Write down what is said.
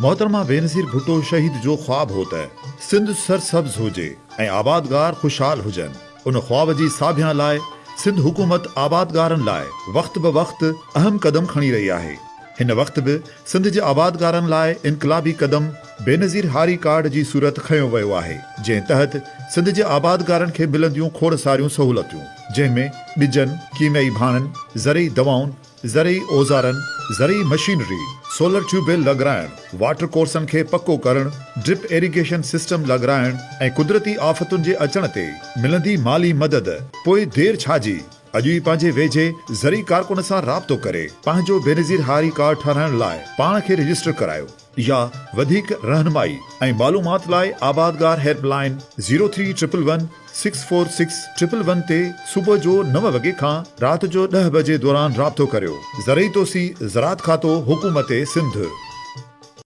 मोहतरमा बेनज़ीर भुट्टो शहीद जो ख्वाब होता है सिंध सरसब्ज हुजे ऐं आबादगार खुशहाल हुजन। उन ख्वाब जी साभियां लाइ सिंध हुकूमत आबादगारनि लाइ वक्त ब वक्त अहम कदम खणी रही आहे। हिन वक्त बि सिंध जे आबादगारनि लाइ इनकलाबी कदम बेनज़ीर हारी कार्ड जी सूरत खयो वियो आहे, जंहिं तहत सिंध जे आबादगारनि खे मिलंदियूं खोड़ सारियूं सहूलतियूं, जंहिंमें ॿिजनि, कीमयाई भाणनि, ज़रई दवाउनि, ज़रई औज़ारनि, ज़रई मशीनरी, सोलर ट्यूबवेल लॻाइण, वाटर कोर्सनि खे पको करणु, ड्रिप इरिगेशन सिस्टम लॻाइण ऐं कुदरती आफ़तुनि जे अचण ते मिलंदी माली मदद। पोइ देर छाजी, अॼु ई पंहिंजे वेझे ज़री कारकुन सां राब्तो करे पंहिंजो बेनज़ीर हारी कार्ड ठाराइण लाइ पाण खे रजिस्टर करायो या वधीक रहनुमाई ऐं मालूमात लाइ आबादगार हेल्पलाइन 0311164611 ते सुबुह जो 9 वॻे खां राति जो 10 बजे दौरान राब्तो करियो। ज़रई तोसी ज़रात खातो हुकूमत सिंध।